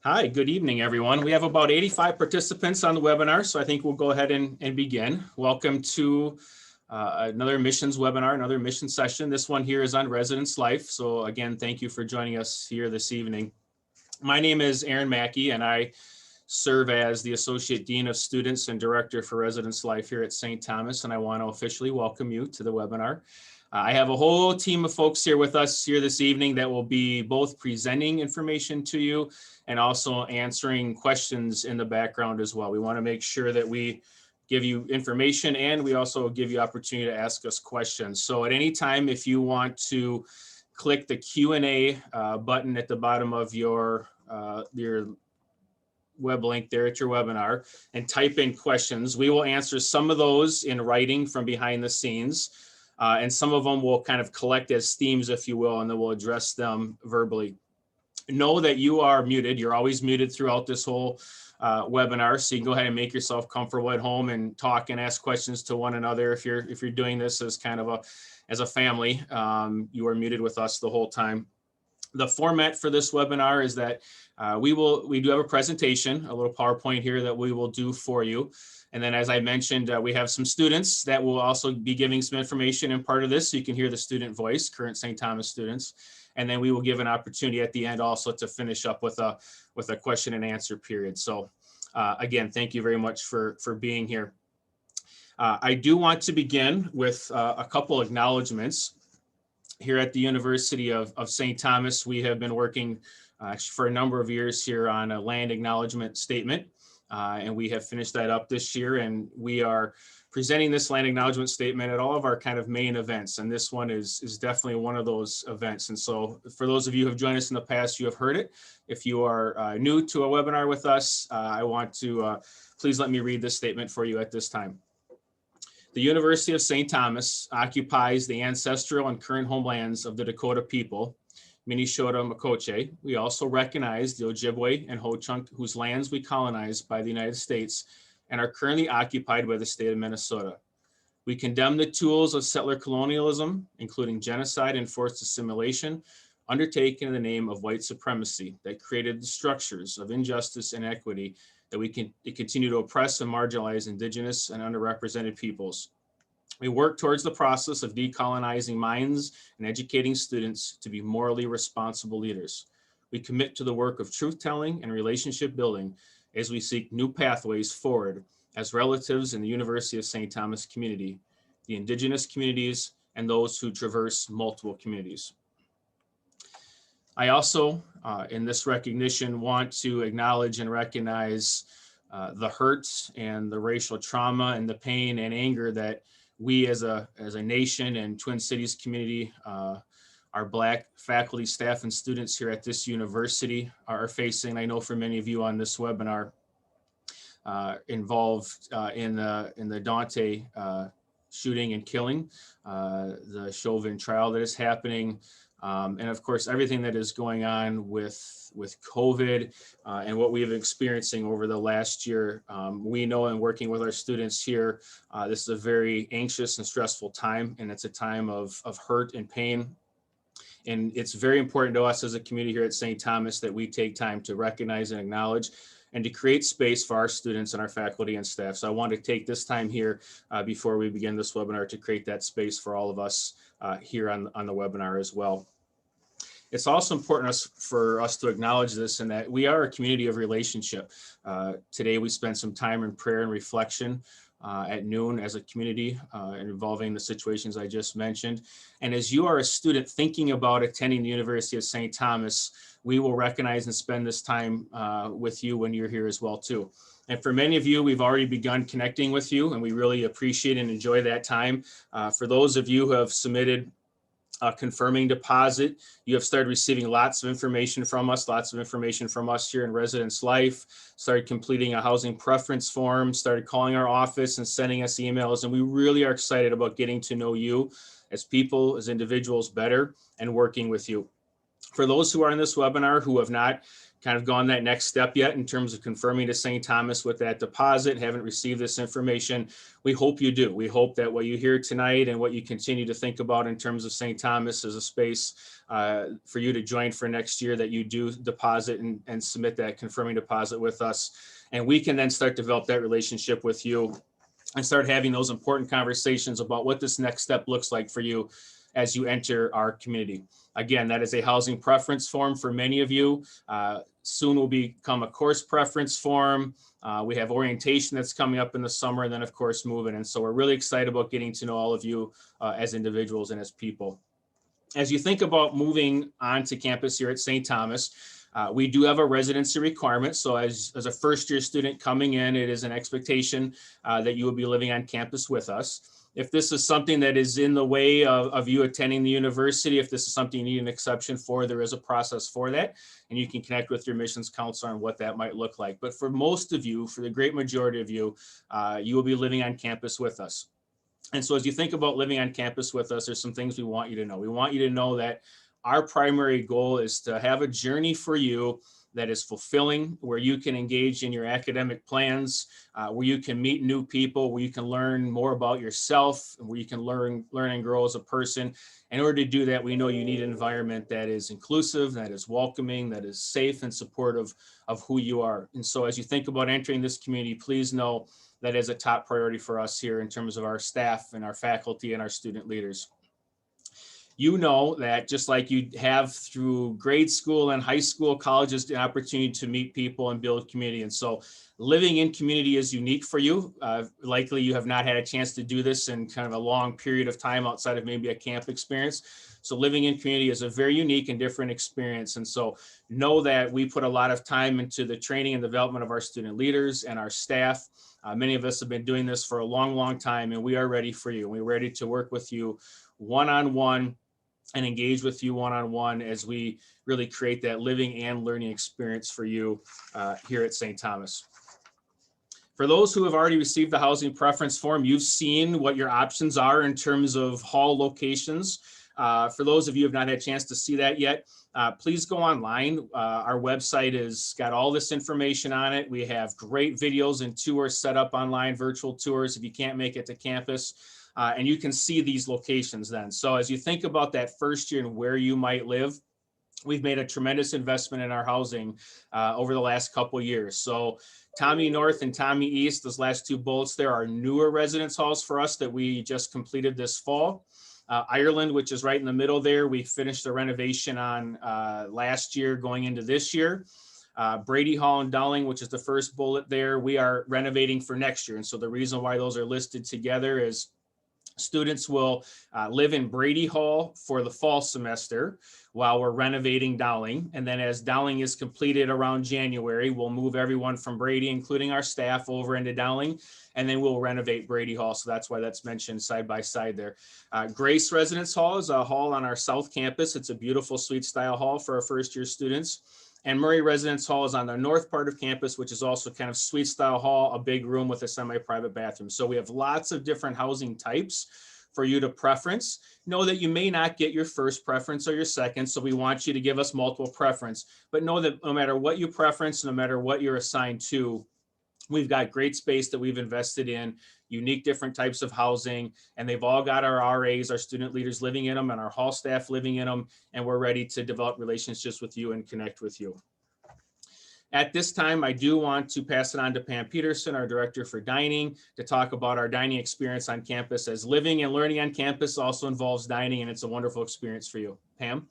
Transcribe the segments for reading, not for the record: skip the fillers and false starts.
Hi, good evening, everyone. We have about 85 participants on the webinar, so I think we'll go ahead and begin. Welcome to another missions webinar, another mission session. This one here is on residence life. So again, thank you for joining us here this evening. My name is Aaron Mackey, and I serve as the Associate Dean of Students and Director for Residence Life here at St. Thomas, and I want to officially welcome you to the webinar. I have a whole team of folks here with us here this evening that will be both presenting information to you and also answering questions in the background as well. We want to make sure that we give you information and we also give you opportunity to ask us questions. So at any time, if you want to click the Q&A button at the bottom of your web link there at your webinar and type in questions, we will answer some of those in writing from behind the scenes. And some of them will kind of collect as themes, if you will, and then we'll address them verbally. Know that you are muted. You're always muted throughout this whole webinar, so you can go ahead and make yourself comfortable at home and talk and ask questions to one another. If you're doing this as kind of a family, you are muted with us the whole time. The format for this webinar is that we do have a presentation, a little PowerPoint here that we will do for you. And then, as I mentioned, we have some students that will also be giving some information in part of this, so you can hear the student voice, current St. Thomas students. And then we will give an opportunity at the end also to finish up with a question and answer period. So again, thank you very much for being here. I do want to begin with a couple acknowledgements. Here at the University of St. Thomas, we have been working actually for a number of years here on a land acknowledgement statement. And we have finished that up this year, and we are presenting this land acknowledgement statement at all of our kind of main events. And this one is definitely one of those events. And so for those of you who have joined us in the past, you have heard it. If you are new to a webinar with us, I want to please let me read this statement for you at this time. The University of St. Thomas occupies the ancestral and current homelands of the Dakota people, Minnesota Makoche. We also recognize the Ojibwe and Ho-Chunk, whose lands we colonized by the United States and are currently occupied by the state of Minnesota. We condemn the tools of settler colonialism, including genocide and forced assimilation, undertaken in the name of white supremacy that created the structures of injustice and equity that we can continue to oppress and marginalize Indigenous and underrepresented peoples. We work towards the process of decolonizing minds and educating students to be morally responsible leaders. We commit to the work of truth-telling and relationship building as we seek new pathways forward as relatives in the University of St. Thomas community, the Indigenous communities, and those who traverse multiple communities. I also, in this recognition, want to acknowledge and recognize the hurt and the racial trauma and the pain and anger that we as a nation and Twin Cities community, our Black faculty, staff, and students here at this university are facing. I know for many of you on this webinar involved in the Dante shooting and killing, the Chauvin trial that is happening, and of course everything that is going on with COVID and what we have been experiencing over the last year. We know, in working with our students here, this is a very anxious and stressful time, and it's a time of hurt and pain. And it's very important to us as a community here at St. Thomas that we take time to recognize and acknowledge and to create space for our students and our faculty and staff. So I want to take this time here before we begin this webinar to create that space for all of us here on the webinar as well. It's also important for us to acknowledge this, and that we are a community of relationship. Today we spent some time in prayer and reflection at noon as a community involving the situations I just mentioned. And as you are a student thinking about attending the University of St. Thomas, we will recognize and spend this time with you when you're here as well too. And for many of you, we've already begun connecting with you, and we really appreciate and enjoy that time. For those of you who have submitted confirming deposit, you have started receiving lots of information from us here in Residence Life, started completing a housing preference form, started calling our office and sending us emails. And we really are excited about getting to know you as people, as individuals better, and working with you. For those who are in this webinar who have not kind of gone that next step yet in terms of confirming to St. Thomas with that deposit, haven't received this information, we hope you do. We hope that what you hear tonight and what you continue to think about in terms of St. Thomas as a space for you to join for next year, that you do deposit and submit that confirming deposit with us. And we can then start to develop that relationship with you and start having those important conversations about what this next step looks like for you as you enter our community. Again, that is a housing preference form for many of you. Soon will become a course preference form. We have orientation that's coming up in the summer, and then of course moving. And so we're really excited about getting to know all of you as individuals and as people. As you think about moving onto campus here at St. Thomas, we do have a residency requirement. So as a first year student coming in, it is an expectation that you will be living on campus with us. If this is something that is in the way of you attending the university, if this is something you need an exception for, there is a process for that, and you can connect with your admissions counselor on what that might look like. But for most of you, for the great majority of you, you will be living on campus with us. And so as you think about living on campus with us, there's some things we want you to know. We want you to know that our primary goal is to have a journey for you that is fulfilling, where you can engage in your academic plans, where you can meet new people, where you can learn more about yourself, where you can learn and grow as a person. In order to do that, we know you need an environment that is inclusive, that is welcoming, that is safe and supportive of who you are. And so as you think about entering this community, please know that is a top priority for us here in terms of our staff and our faculty and our student leaders. You know that just like you have through grade school and high school, college is an opportunity to meet people and build community. And so living in community is unique for you. Likely you have not had a chance to do this in kind of a long period of time outside of maybe a camp experience. So living in community is a very unique and different experience. And so know that we put a lot of time into the training and development of our student leaders and our staff. Many of us have been doing this for a long, long time, and we are ready for you. We're ready to work with you one-on-one and engage with you one-on-one as we really create that living and learning experience for you here at St. Thomas. For those who have already received the housing preference form, you've seen what your options are in terms of hall locations. For those of you who have not had a chance to see that yet, please go online. Our website has got all this information on it. We have great videos and tours set up online, virtual tours if you can't make it to campus. And you can see these locations then. So as you think about that first year and where you might live, we've made a tremendous investment in our housing over the last couple of years. So Tommie North and Tommie East, those last two bullets there, are newer residence halls for us that we just completed this fall. Ireland, which is right in the middle there, we finished the renovation on last year going into this year. Brady Hall and Dowling, which is the first bullet there, we are renovating for next year. And so the reason why those are listed together is students will live in Brady Hall for the fall semester while we're renovating Dowling. And then as Dowling is completed around January, we'll move everyone from Brady, including our staff, over into Dowling, and then we'll renovate Brady Hall. So that's why that's mentioned side by side there. Grace Residence Hall is a hall on our South Campus. It's a beautiful suite style hall for our first year students. And Murray Residence Hall is on the north part of campus, which is also kind of suite style hall, a big room with a semi-private bathroom. So we have lots of different housing types for you to preference. Know that you may not get your first preference or your second, so we want you to give us multiple preference. But know that no matter what you preference, no matter what you're assigned to, we've got great space that we've invested in, unique different types of housing, and they've all got our RAs, our student leaders living in them, and our hall staff living in them, and we're ready to develop relationships with you and connect with you. At this time, I do want to pass it on to Pam Peterson, our Director for Dining, to talk about our dining experience on campus, as living and learning on campus also involves dining, and it's a wonderful experience for you. Pam?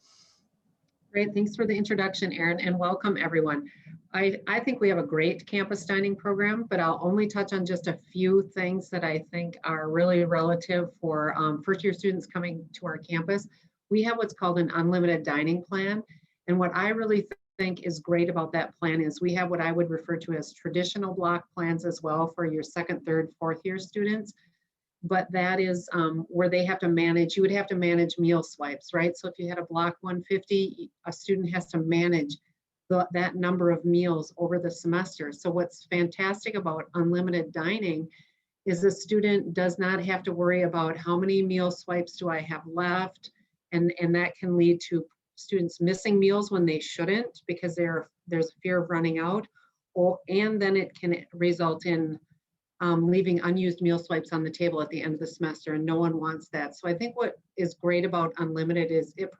Great, thanks for the introduction, Aaron, and welcome everyone. I think we have a great campus dining program, but I'll only touch on just a few things that I think are really relative for first year students coming to our campus. We have what's called an unlimited dining plan. And what I really think is great about that plan is we have what I would refer to as traditional block plans as well for your second, third, fourth year students. But that is where they have to manage, you would have to manage meal swipes, right? So if you had a block 150, a student has to manage that number of meals over the semester. So what's fantastic about unlimited dining is the student does not have to worry about how many meal swipes do I have left, and that can lead to students missing meals when they shouldn't because they're there's fear of running out, and then it can result in leaving unused meal swipes on the table at the end of the semester, and no one wants that. So I think what is great about Unlimited is it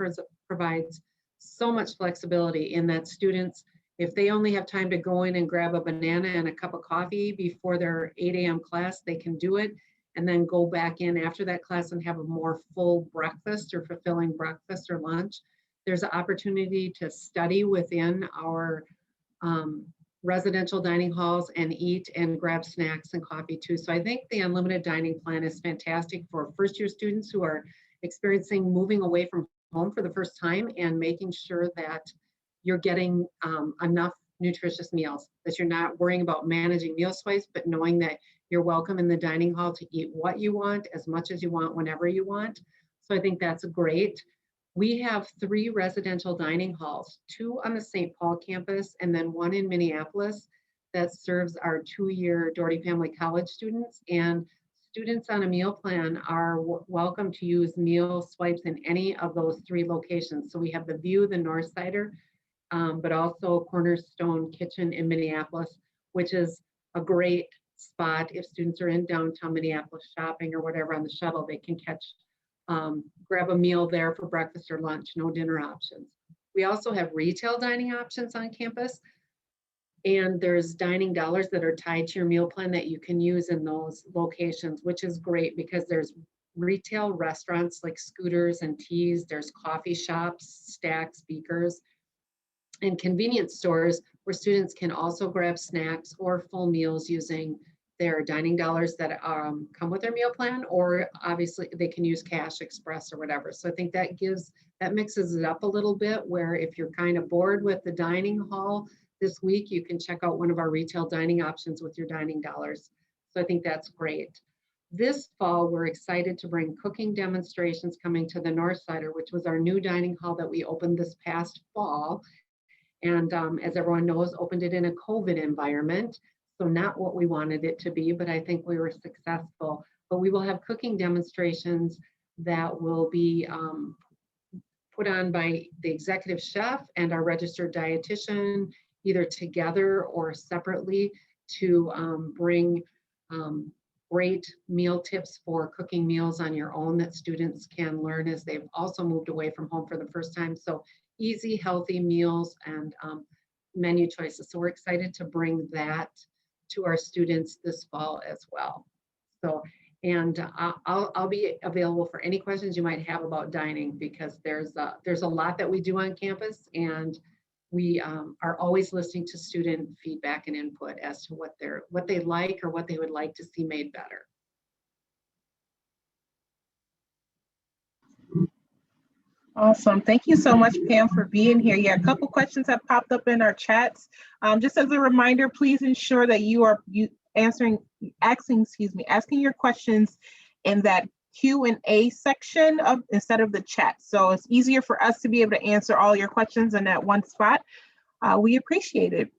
provides so much flexibility in that students, if they only have time to go in and grab a banana and a cup of coffee before their 8 a.m. class, they can do it and then go back in after that class and have a more full breakfast or fulfilling breakfast or lunch. There's an opportunity to study within our residential dining halls and eat and grab snacks and coffee too. So I think the Unlimited Dining Plan is fantastic for first-year students who are experiencing moving away from home for the first time and making sure that you're getting enough nutritious meals, that you're not worrying about managing meal swipes, but knowing that you're welcome in the dining hall to eat what you want, as much as you want, whenever you want. So I think that's great. We have 3 residential dining halls, 2 on the St. Paul campus and then 1 in Minneapolis that serves our 2-year Doherty Family College students. And students on a meal plan are welcome to use meal swipes in any of those 3 locations. So we have the View, the North Sider, but also Cornerstone Kitchen in Minneapolis, which is a great spot if students are in downtown Minneapolis shopping or whatever on the shuttle, they can catch grab a meal there for breakfast or lunch, no dinner options. We also have retail dining options on campus, and there's dining dollars that are tied to your meal plan that you can use in those locations, which is great because there's retail restaurants like Scooters and Teas, there's coffee shops, Stacks, Beakers, and convenience stores where students can also grab snacks or full meals using their dining dollars that come with their meal plan, or obviously they can use Cash Express or whatever. So I think that mixes it up a little bit, where if you're kind of bored with the dining hall this week, you can check out one of our retail dining options with your dining dollars. So I think that's great. This fall, we're excited to bring cooking demonstrations coming to the North Sider, which was our new dining hall that we opened this past fall. And as everyone knows, opened it in a COVID environment. So not what we wanted it to be, but I think we were successful. But we will have cooking demonstrations that will be put on by the executive chef and our registered dietitian, either together or separately, to bring great meal tips for cooking meals on your own that students can learn as they've also moved away from home for the first time. So easy, healthy meals and menu choices. So we're excited to bring that to our students this fall as well. So, and I'll be available for any questions you might have about dining, because there's a lot that we do on campus, and we are always listening to student feedback and input as to what they like or what they would like to see made better. Awesome. Thank you so much, Pam, for being here. Yeah, a couple questions have popped up in our chats. Just as a reminder, please ensure that you are asking your questions in that Q&A section instead of the chat. So it's easier for us to be able to answer all your questions in that one spot. We appreciate it.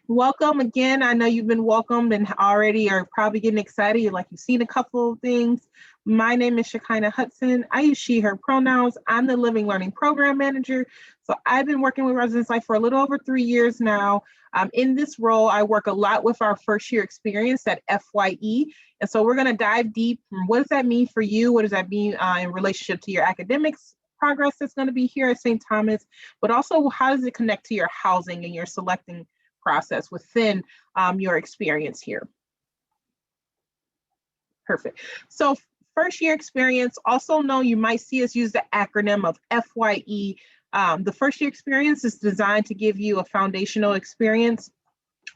Welcome again. I know you've been welcomed and already are probably getting excited, like you've seen a couple of things. My name is Shekinah Hudson. I use she, her pronouns. I'm the Living Learning Program Manager. So I've been working with Residence Life for a little over 3 years now. In this role, I work a lot with our first year experience at FYE. And so we're going to dive deep. What does that mean for you? What does that mean in relationship to your academics progress that's going to be here at St. Thomas? But also, how does it connect to your housing and your selecting process within your experience here? Perfect. So first year experience, also know you might see us use the acronym of FYE. The first year experience is designed to give you a foundational experience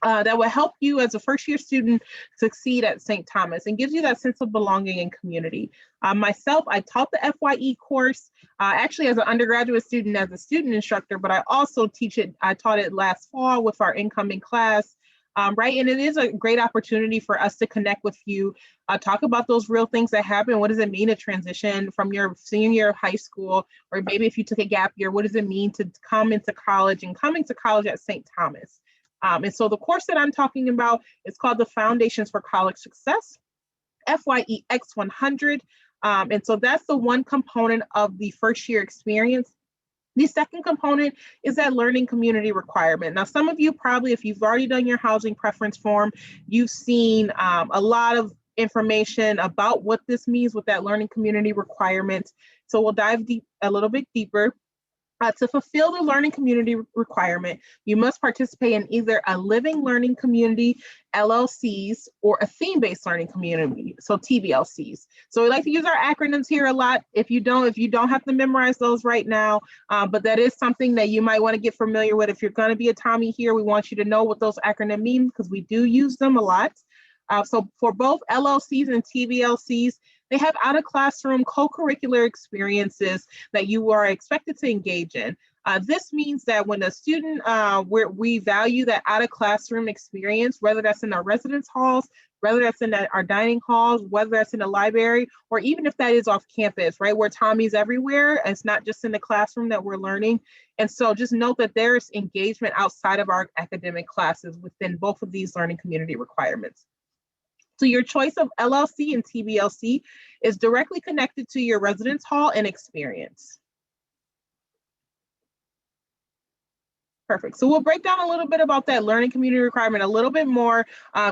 that will help you as a first year student succeed at St. Thomas and gives you that sense of belonging and community. Myself, I taught the FYE course actually as an undergraduate student, as a student instructor, but I also teach it. I taught it last fall with our incoming class. Right, and it is a great opportunity for us to connect with you, talk about those real things that happen. What does it mean to transition from your senior year of high school, or maybe if you took a gap year, what does it mean to come into college and coming to college at St. Thomas? And so the course that I'm talking about is called the Foundations for College Success, FYE X100. And so that's the one component of the first year experience. The second component is that learning community requirement. Now, some of you probably, if you've already done your housing preference form, you've seen a lot of information about what this means with that learning community requirement. So we'll dive deep a little bit deeper. To fulfill the learning community requirement, you must participate in either a living learning community, LLCs, or a theme-based learning community, so TBLCs. So we like to use our acronyms here a lot. If you don't have to memorize those right now, but that is something that you might want to get familiar with. If you're going to be a Tommie here, we want you to know what those acronyms mean because we do use them a lot. So for both LLCs and TBLCs, they have out-of-classroom co-curricular experiences that you are expected to engage in. This means that when a student, we value that out-of-classroom experience, whether that's in our residence halls, whether that's in our dining halls, whether that's in the library, or even if that is off campus, right? We're Tommies everywhere. It's not just in the classroom that we're learning. And so just note that there's engagement outside of our academic classes within both of these learning community requirements. So your choice of LLC and TBLC is directly connected to your residence hall and experience. Perfect. So we'll break down a little bit about that learning community requirement a little bit more,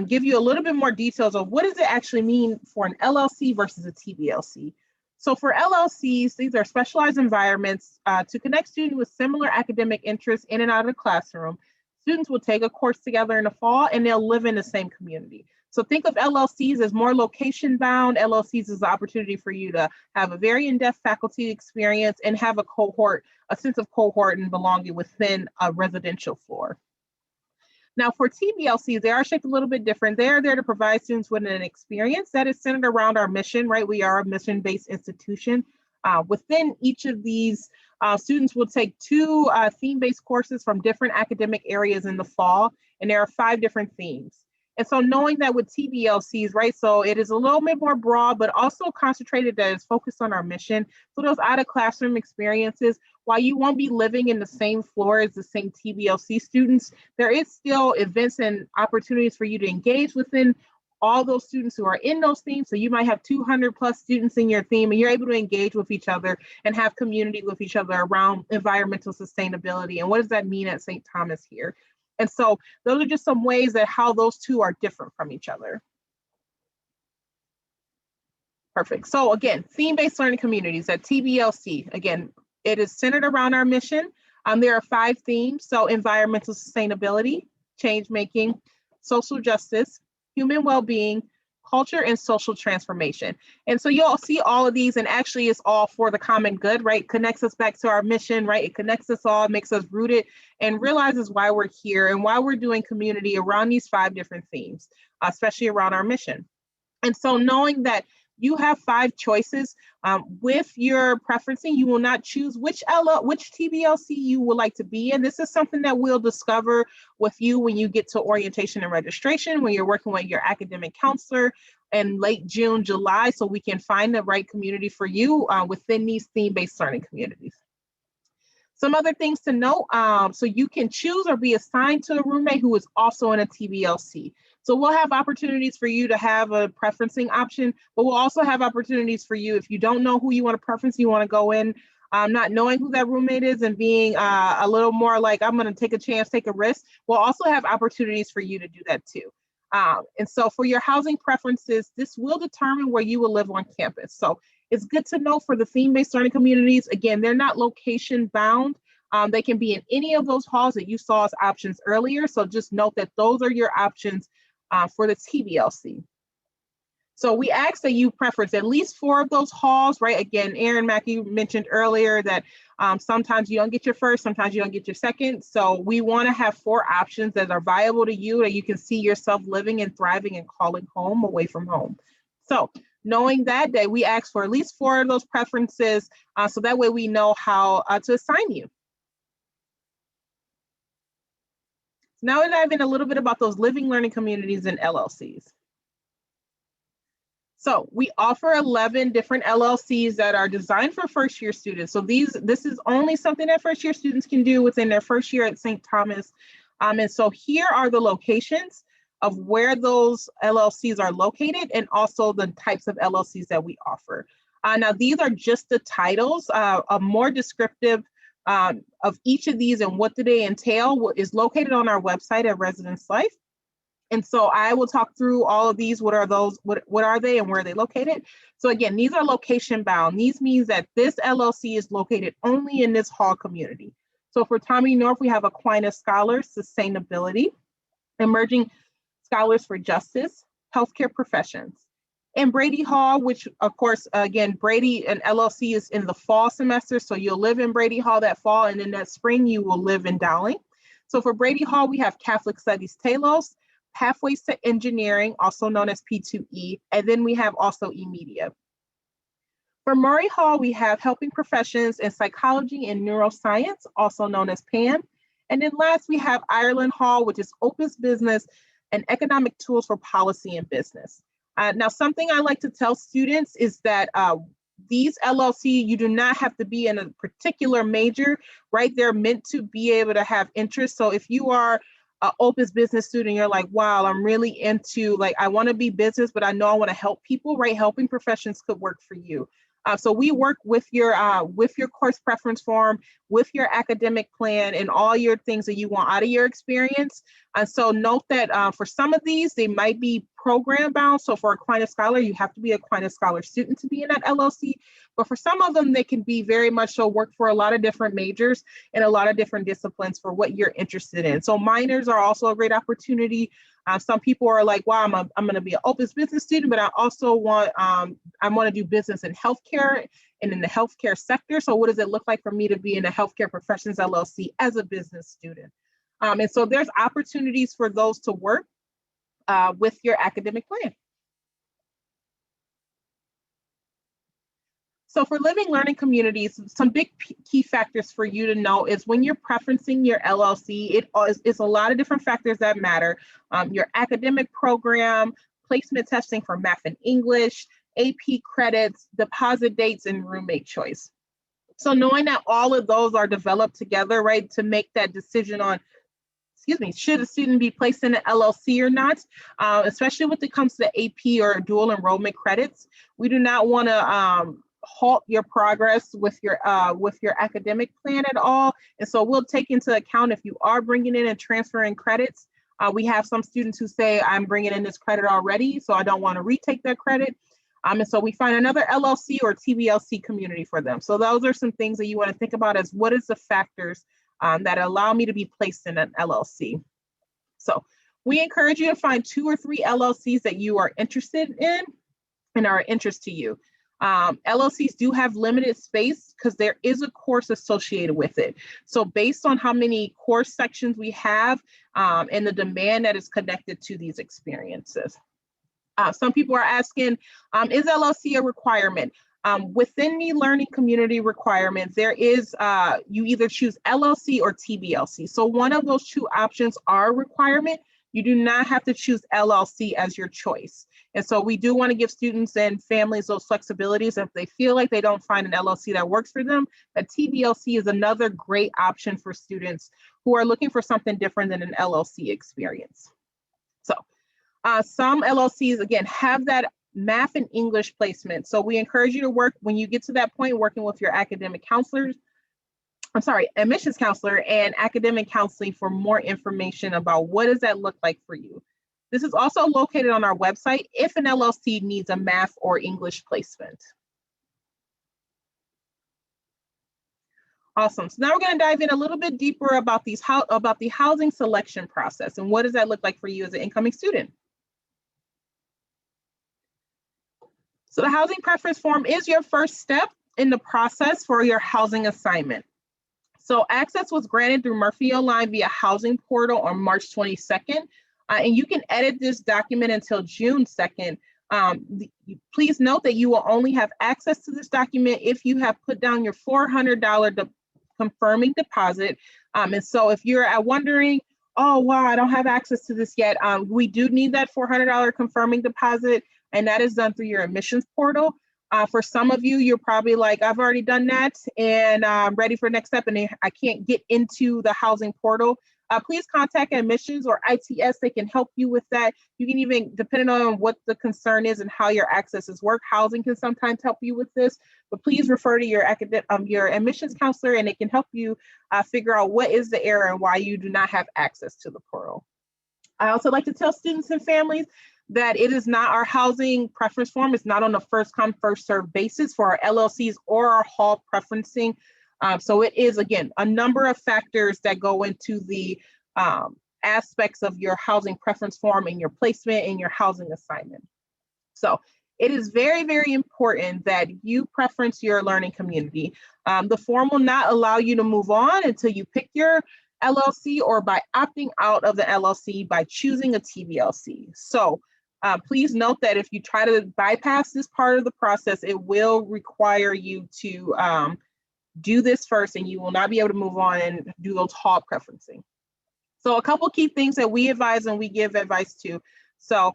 give you a little bit more details of what does it actually mean for an LLC versus a TBLC. So for LLCs, these are specialized environments to connect students with similar academic interests in and out of the classroom. Students will take a course together in the fall and they'll live in the same community. So think of LLCs as more location bound. LLCs is the opportunity for you to have a very in-depth faculty experience and have a sense of cohort and belonging within a residential floor. Now for TBLCs, they are shaped a little bit different. They are there to provide students with an experience that is centered around our mission, right? We are a mission-based institution. Within each of these, students will take two theme-based courses from different academic areas in the fall, and there are 5 different themes. And so knowing that with TBLCs, right, so it is a little bit more broad, but also concentrated that is focused on our mission. So those out of classroom experiences, while you won't be living in the same floor as the same TBLC students, there is still events and opportunities for you to engage within all those students who are in those themes. So you might have 200 plus students in your theme and you're able to engage with each other and have community with each other around environmental sustainability. And what does that mean at St. Thomas here? And so those are just some ways that how those two are different from each other. Perfect. So again, theme-based learning communities at TBLC, again, it is centered around our mission. There are 5 themes. So environmental sustainability, change making, social justice, human well-being, culture, and social transformation. And so you'll see all of these, and actually it's all for the common good, right? It connects us back to our mission, right? It connects us all, makes us rooted, and realizes why we're here and why we're doing community around these 5 different themes, especially around our mission. And so knowing that you have 5 choices with your preferencing, you will not choose which TBLC you would like to be in. This is something that we'll discover with you when you get to orientation and registration, when you're working with your academic counselor in late June, July, so we can find the right community for you within these theme-based learning communities. Some other things to note, so you can choose or be assigned to a roommate who is also in a TBLC. So we'll have opportunities for you to have a preferencing option, but we'll also have opportunities for you if you don't know who you want to preference, you want to go in not knowing who that roommate is and being a little more like, I'm going to take a chance, take a risk. We'll also have opportunities for you to do that too. And so for your housing preferences, this will determine where you will live on campus. So it's good to know for the theme-based learning communities, again, they're not location bound. They can be in any of those halls that you saw as options earlier. So just note that those are your options for the TBLC. So we ask that you preference at least 4 of those halls, right? Again, Aaron Mackey mentioned earlier that sometimes you don't get your first, sometimes you don't get your second. So we want to have 4 options that are viable to you, that you can see yourself living and thriving and calling home away from home. So knowing that we ask for at least 4 of those preferences, so that way we know how to assign you. Now we'll dive in a little bit about those living learning communities and LLCs. So we offer 11 different LLCs that are designed for first year students. So this is only something that first year students can do within their first year at St. Thomas. And so here are the locations of where those LLCs are located and also the types of LLCs that we offer. Now these are just the titles. A more descriptive of each of these and what do they entail is located on our website at Residence Life. And so I will talk through all of these. What are those? What are they and where are they located? So again, these are location bound. These means that this LLC is located only in this hall community. So for Tommie North, we have Aquinas Scholars, Sustainability, Emerging Scholars for Justice, Healthcare Professions. And Brady Hall, which of course, again, Brady and LLC is in the fall semester. So you'll live in Brady Hall that fall, and then that spring you will live in Dowling. So for Brady Hall, we have Catholic Studies Talos, Pathways to Engineering, also known as P2E, and then we have also eMedia. For Murray Hall, we have Helping Professions in Psychology and Neuroscience, also known as PAN. And then last, we have Ireland Hall, which is Opus Business and Economic Tools for Policy and Business. Now, something I like to tell students is that these LLC, you do not have to be in a particular major, right? They're meant to be able to have interest. So if you are an Opus business student, you're like, wow, I'm really into, like, I want to be business, but I know I want to help people, right? Helping Professions could work for you. So we work with your course preference form, with your academic plan, and all your things that you want out of your experience. And so note that for some of these, they might be program bound. So for Aquinas Scholar, you have to be an Aquinas Scholar student to be in that LLC. But for some of them, they can be very much so work for a lot of different majors and a lot of different disciplines for what you're interested in. So minors are also a great opportunity. Some people are like, wow, I'm going to be an Opus business student, but I also want to do business in healthcare and in the healthcare sector. So what does it look like for me to be in a Healthcare Professions LLC as a business student? And so there's opportunities for those to work with your academic plan. So for living learning communities, some big key factors for you to know is when you're preferencing your LLC, it's a lot of different factors that matter. Your academic program, placement testing for math and English, AP credits, deposit dates, and roommate choice. So knowing that all of those are developed together, right, to make that decision on, should a student be placed in an LLC or not, especially when it comes to AP or dual enrollment credits. We do not want to halt your progress with your academic plan at all. And so we'll take into account if you are bringing in and transferring credits. We have some students who say, I'm bringing in this credit already, so I don't want to retake that credit. And so we find another LLC or TBLC community for them. So those are some things that you want to think about as what is the factors that allow me to be placed in an LLC. So we encourage you to find 2 or 3 LLCs that you are interested in and are of interest to you. LLCs do have limited space because there is a course associated with it. So based on how many course sections we have and the demand that is connected to these experiences. Some people are asking, is LLC a requirement? Within the learning community requirements, there is, you either choose LLC or TBLC. So one of those 2 options are a requirement. You do not have to choose LLC as your choice. And so we do want to give students and families those flexibilities. If they feel like they don't find an LLC that works for them, a TBLC is another great option for students who are looking for something different than an LLC experience. So some LLCs, again, have that math and English placement. So we encourage you to work, when you get to that point, working with your academic counselors, admissions counselor and academic counseling for more information about what does that look like for you. This is also located on our website if an LLC needs a math or English placement. Awesome. So now we're going to dive in a little bit deeper about the housing selection process and what does that look like for you as an incoming student. So the housing preference form is your first step in the process for your housing assignment. So access was granted through Murphy Online via housing portal on March 22nd. And you can edit this document until June 2nd. Please note that you will only have access to this document if you have put down your $400 confirming deposit. And so if you're wondering, oh, wow, I don't have access to this yet, we do need that $400 confirming deposit, and that is done through your admissions portal. For some of you, you're probably like, I've already done that and I'm ready for next step and I can't get into the housing portal. please contact admissions or ITS. They can help you with that. You can even, depending on what the concern is and how your accesses work, housing can sometimes help you with this, but please refer to your admissions counselor, and they can help you figure out what is the error and why you do not have access to the portal. I also like to tell students and families that it is not our housing preference form. It's not on a first come, first served basis for our LLCs or our hall preferencing. So it is, again, a number of factors that go into the aspects of your housing preference form and your placement and your housing assignment. So it is very, very important that you preference your learning community. The form will not allow you to move on until you pick your LLC or by opting out of the LLC by choosing a TBLC. So please note that if you try to bypass this part of the process, it will require you to do this first, and you will not be able to move on and do those hall preferencing. So a couple key things that we advise and we give advice to. So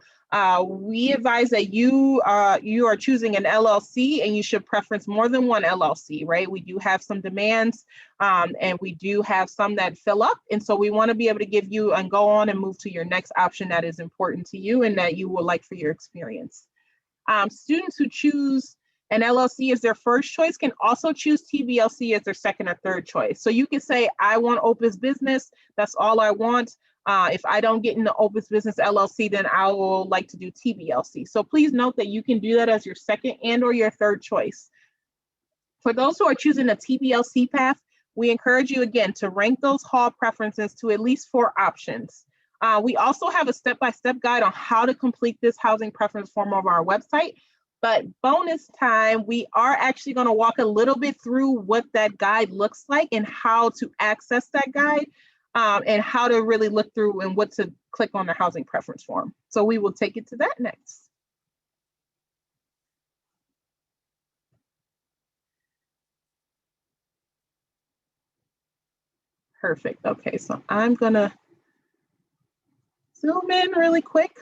we advise that you are choosing an LLC, and you should preference more than one LLC, right? We do have some demands and we do have some that fill up. And so we want to be able to give you and go on and move to your next option that is important to you and that you would like for your experience. Students who choose an LLC as their first choice can also choose TBLC as their second or third choice. So you can say, I want Opus Business, that's all I want. If I don't get into Opus Business LLC, then I will like to do TBLC. So please note that you can do that as your second and or your third choice. For those who are choosing a TBLC path, we encourage you again to rank those hall preferences to at least 4 options. We also have a step-by-step guide on how to complete this housing preference form on our website. But bonus time, we are actually going to walk a little bit through what that guide looks like and how to access that guide and how to really look through and what to click on the housing preference form. So we will take it to that next. Perfect. Okay, so I'm going to zoom in really quick.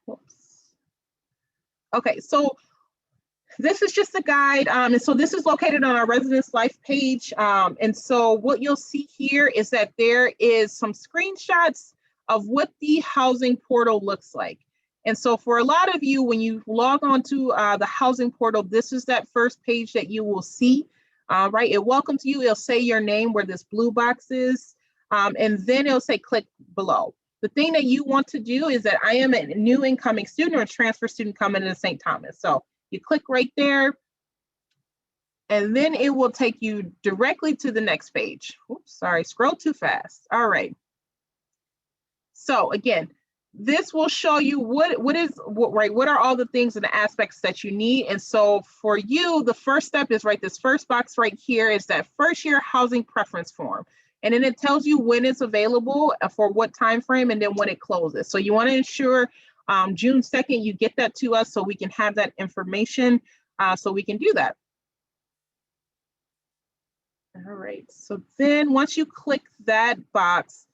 Whoops. Okay, so this is just a guide, and so this is located on our Residence Life page, and so what you'll see here is that there is some screenshots of what the housing portal looks like. And so for a lot of you, when you log on to the housing portal, this is that first page that you will see, right? It welcomes you, it'll say your name where this blue box is, and then it'll say click below. The thing that you want to do is that I am a new incoming student or a transfer student coming into St. Thomas. So you click right there, and then it will take you directly to the next page. Oops, sorry, scroll too fast. All right. So again, this will show you what are all the things and the aspects that you need. And so for you, the first step is right, this first box right here is that first year housing preference form. And then it tells you when it's available for what time frame and then when it closes. So you want to ensure June 2nd, you get that to us so we can have that information so we can do that. All right, so then once you click that box,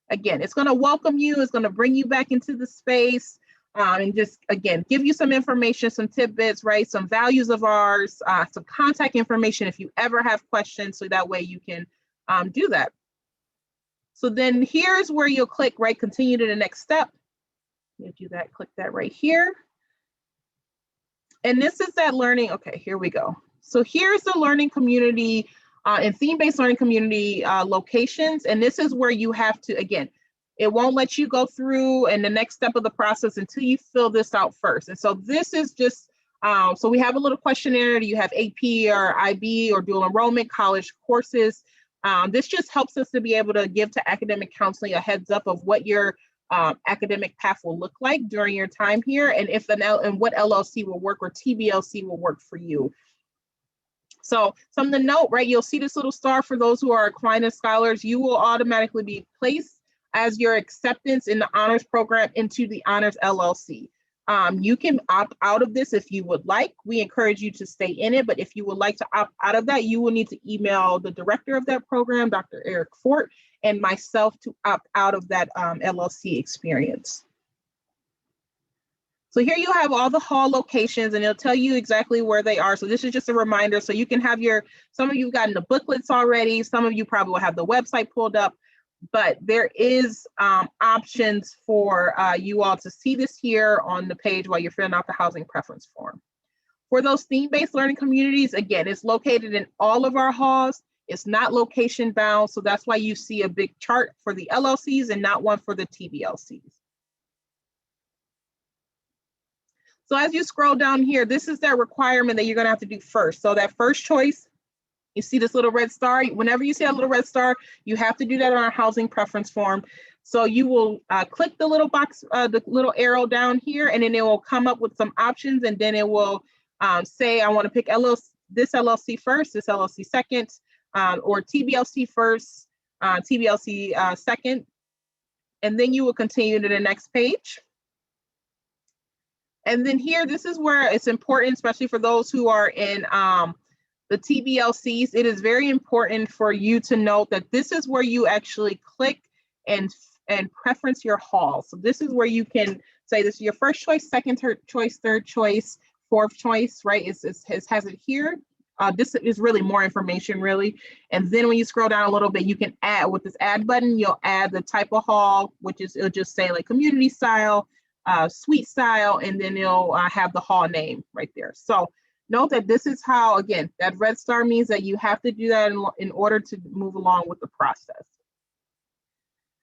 again, it's going to welcome you, it's going to bring you back into the space and just, again, give you some information, some tidbits, right? Some values of ours, some contact information if you ever have questions, so that way you can do that. So then here's where you'll click, right, continue to the next step. You do that, click that right here. And this is that learning, okay, here we go. So here's the learning community and theme-based learning community locations. And this is where you have to, again, it won't let you go through and the next step of the process until you fill this out first. And so this is just, so we have a little questionnaire. Do you have AP or IB or dual enrollment, college courses? This just helps us to be able to give to academic counseling a heads up of what your academic path will look like during your time here, and if and what LLC will work or TBLC will work for you. So something to note, right? You'll see this little star for those who are Aquinas scholars. You will automatically be placed as your acceptance in the honors program into the honors LLC. You can opt out of this if you would like. We encourage you to stay in it, but if you would like to opt out of that, you will need to email the director of that program, Dr. Eric Fort, and myself to opt out of that LLC experience. So here you have all the hall locations and it'll tell you exactly where they are. So this is just a reminder. So you can have some of you have gotten the booklets already. Some of you probably will have the website pulled up. but there is options for you all to see this here on the page while you're filling out the housing preference form. For those theme-based learning communities, again, it's located in all of our halls. It's not location bound, so that's why you see a big chart for the LLCs and not one for the TBLCs. So as you scroll down here, this is that requirement that you're gonna have to do first. So that first choice, you see this little red star. Whenever you see that little red star, you have to do that on our housing preference form. So you will click the little box, the little arrow down here, and then it will come up with some options, and then it will say, I want to pick this LLC first, this LLC second, or TBLC first, TBLC second, and then you will continue to the next page. And then here, this is where it's important, especially for those who are in the TBLCs, it is very important for you to note that this is where you actually click and preference your hall. So this is where you can say this is your first choice, second choice, third choice, fourth choice, right? It has it here. This is really more information, really. And then when you scroll down a little bit, you can add, with this add button, you'll add the type of hall, which is, it'll just say like community style, suite style, and then it'll have the hall name right there. So note that this is how, again, that red star means that you have to do that in order to move along with the process.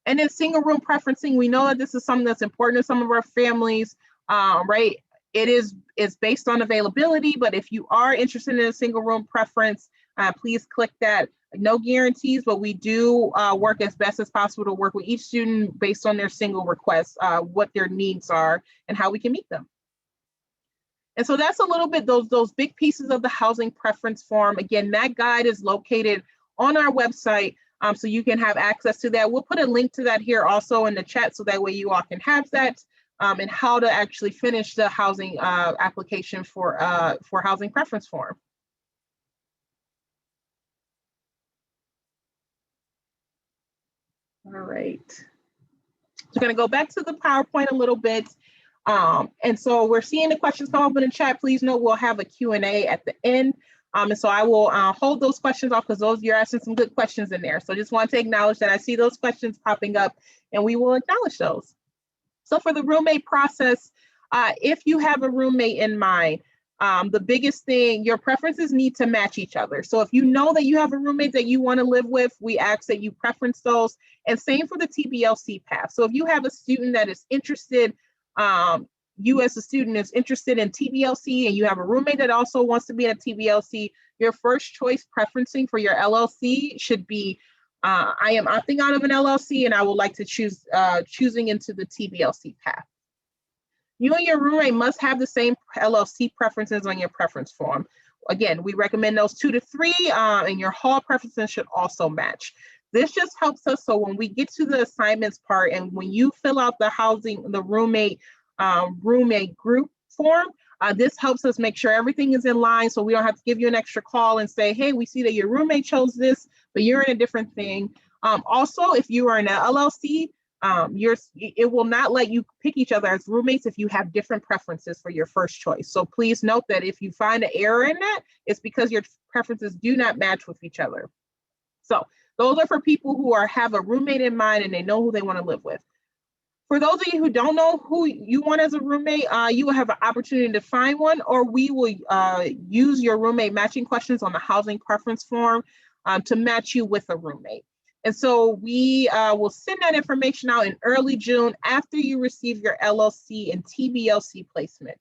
And then single room preferencing, we know that this is something that's important to some of our families, right? It's based on availability, but if you are interested in a single room preference, please click that. No guarantees, but we do work as best as possible to work with each student based on their single requests, what their needs are and how we can meet them. And so that's a little bit those big pieces of the housing preference form. Again, that guide is located on our website, so you can have access to that. We'll put a link to that here also in the chat, so that way you all can have that, and how to actually finish the housing application for housing preference form. All right. So we're going to go back to the PowerPoint a little bit. And so we're seeing the questions come up in the chat. Please note we'll have a Q&A at the end. And so I will hold those questions off, because you're asking some good questions in there. So I just want to acknowledge that I see those questions popping up, and we will acknowledge those. So for the roommate process, if you have a roommate in mind, the biggest thing, your preferences need to match each other. So if you know that you have a roommate that you want to live with, we ask that you preference those. And same for the TBLC path. So if you have a student that is interested, you as a student is interested in TBLC, and you have a roommate that also wants to be in a TBLC, your first choice preferencing for your LLC should be, I am opting out of an LLC and I would like to choose choosing into the TBLC path. You and your roommate must have the same LLC preferences on your preference form. Again, we recommend those 2 to 3, and your hall preferences should also match. This just helps us, so when we get to the assignments part, and when you fill out the roommate group form, this helps us make sure everything is in line, so we don't have to give you an extra call and say, hey, we see that your roommate chose this, but you're in a different thing. Also, if you are in an LLC, it will not let you pick each other as roommates if you have different preferences for your first choice. So please note that if you find an error in that, it's because your preferences do not match with each other. So those are for people who have a roommate in mind and they know who they want to live with. For those of you who don't know who you want as a roommate, you will have an opportunity to find one, or we will use your roommate matching questions on the housing preference form to match you with a roommate. And so we will send that information out in early June after you receive your LLC and TBLC placement.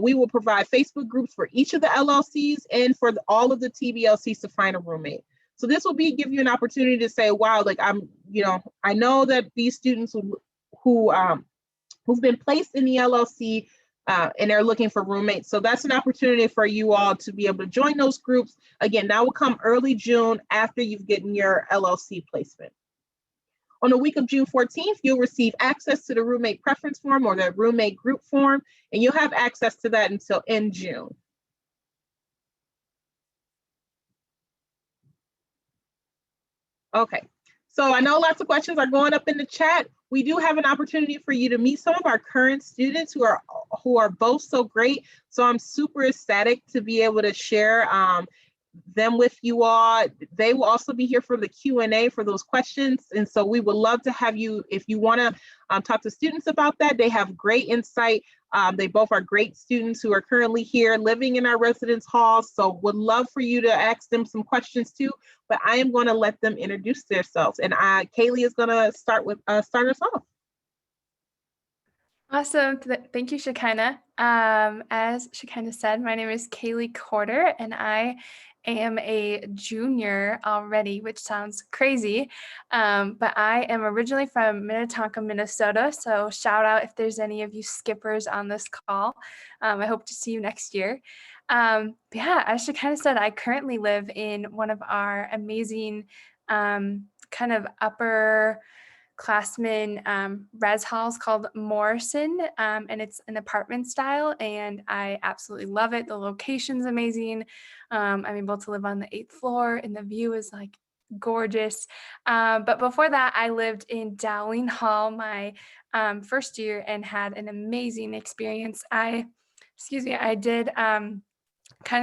We will provide Facebook groups for each of the LLCs and for all of the TBLCs to find a roommate. So this will give you an opportunity to say, wow, like I know that these students who've been placed in the LLC and they're looking for roommates. So that's an opportunity for you all to be able to join those groups. Again, that will come early June after you've gotten your LLC placement. On the week of June 14th, you'll receive access to the roommate preference form or the roommate group form, and you'll have access to that until in June. Okay, so I know lots of questions are going up in the chat. We do have an opportunity for you to meet some of our current students who are both so great. So I'm super ecstatic to be able to share them with you all. They will also be here for the Q&A for those questions. And so we would love to have you, if you want to talk to students about that. They have great insight. They both are great students who are currently here living in our residence halls. So would love for you to ask them some questions too, but I am going to let them introduce themselves. And Kaylee is going to start us off. Awesome. Thank you, Shekinah. As Shekinah said, my name is Kaylee Corder, and I am a junior already, which sounds crazy. But I am originally from Minnetonka, Minnesota. So shout out if there's any of you skippers on this call. I hope to see you next year. Yeah, as Shekinah said, I currently live in one of our amazing kind of upper classmen res halls called Morrison, and it's an apartment style, and I absolutely love it. The location's amazing. I'm able to live on the 8th floor, and the view is like gorgeous. But before that, I lived in Dowling Hall my first year and had an amazing experience. I did kind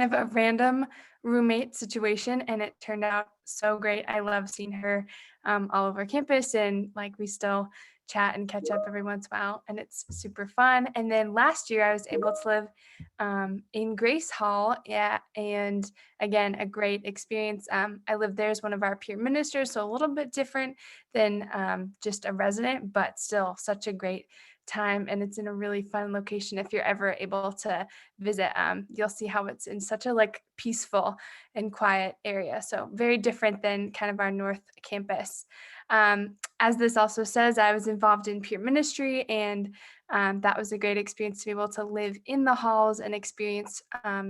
of a random roommate situation, and it turned out so great. I love seeing her all over campus, and like we still chat and catch up every once in a while, and it's super fun. And then last year I was able to live in Grace Hall, yeah, and again, a great experience. I lived there as one of our peer ministers, so a little bit different than just a resident, but still such a great time, and it's in a really fun location. If you're ever able to visit, you'll see how it's in such a like peaceful and quiet area, so very different than kind of our North Campus. As this also says, I was involved in peer ministry, and that was a great experience to be able to live in the halls and experience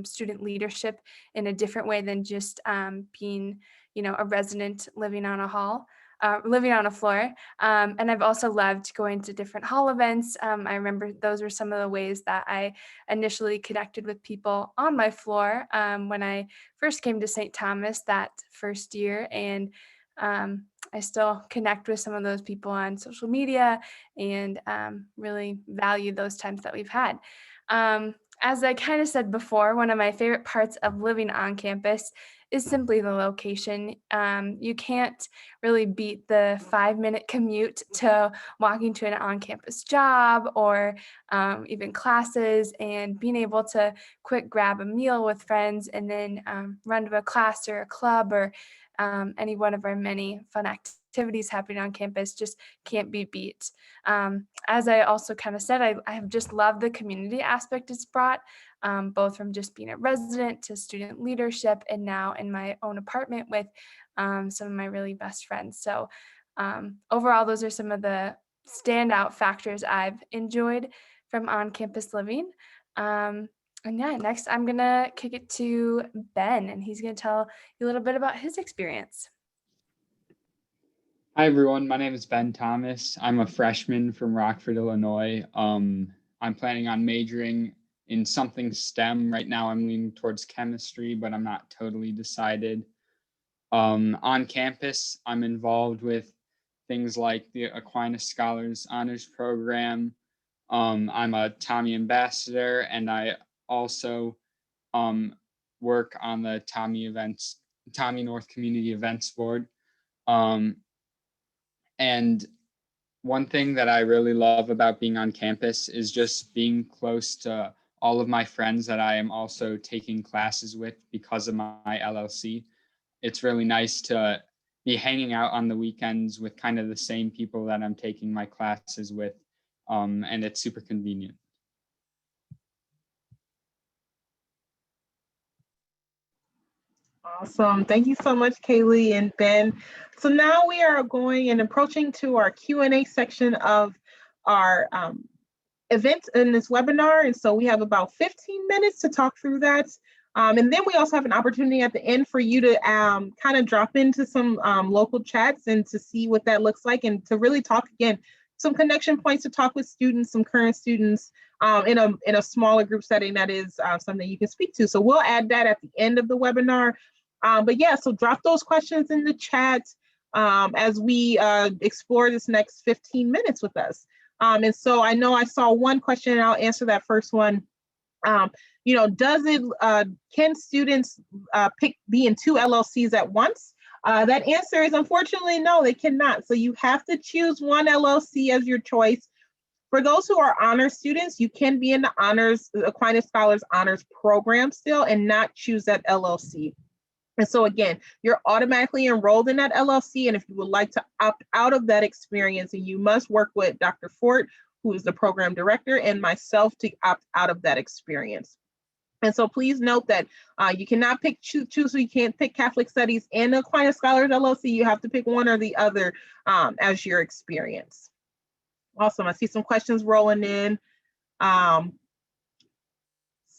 student leadership in a different way than just being, a resident living on a hall. Living on a floor. And I've also loved going to different hall events. I remember those were some of the ways that I initially connected with people on my floor when I first came to St. Thomas that first year. And I still connect with some of those people on social media and really value those times that we've had. As I kind of said before, one of my favorite parts of living on campus is simply the location. You can't really beat the 5-minute commute to walking to an on-campus job or even classes, and being able to quick grab a meal with friends and then run to a class or a club or any one of our many fun activities happening on campus just can't be beat. As I also kind of said, I have just loved the community aspect it's brought, both from just being a resident to student leadership, and now in my own apartment with some of my really best friends. So overall, those are some of the standout factors I've enjoyed from on-campus living. And yeah, next I'm gonna kick it to Ben, and he's gonna tell you a little bit about his experience. Hi, everyone. My name is Ben Thomas. I'm a freshman from Rockford, Illinois. I'm planning on majoring in something STEM. Right now, I'm leaning towards chemistry, but I'm not totally decided. On campus, I'm involved with things like the Aquinas Scholars Honors Program. I'm a Tommie ambassador, and I also work on the Tommie North Community Events Board. And one thing that I really love about being on campus is just being close to all of my friends that I am also taking classes with because of my LLC. It's really nice to be hanging out on the weekends with kind of the same people that I'm taking my classes with, and it's super convenient. Awesome. Thank you so much, Kaylee and Ben. So now we are going and approaching to our Q&A section of our event in this webinar. And so we have about 15 minutes to talk through that. And then we also have an opportunity at the end for you to kind of drop into some local chats and to see what that looks like, and to really talk again, some connection points to talk with students, some current students in a smaller group setting that is something you can speak to. So we'll add that at the end of the webinar. But yeah, so drop those questions in the chat as we explore this next 15 minutes with us. And so I know I saw one question, and I'll answer that first one. Does it, can students be in 2 LLCs at once? That answer is unfortunately no, they cannot. So you have to choose one LLC as your choice. For those who are honors students, you can be in the Aquinas Scholars Honors Program still and not choose that LLC. And so again, you're automatically enrolled in that LLC. And if you would like to opt out of that experience, and you must work with Dr. Fort, who is the program director, and myself to opt out of that experience. And so please note that you cannot choose, so you can't pick Catholic Studies and Aquinas Scholars LLC. You have to pick one or the other as your experience. Awesome. I see some questions rolling in.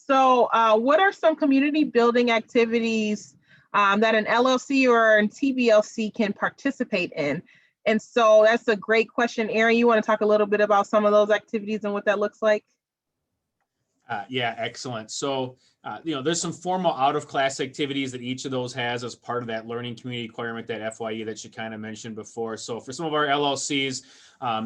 So what are some community building activities that an LLC or an TBLC can participate in? And so that's a great question. Aaron, you want to talk a little bit about some of those activities and what that looks like? Yeah, excellent. So, there's some formal out-of-class activities that each of those has as part of that learning community requirement, that FYE that you kind of mentioned before. So for some of our LLCs,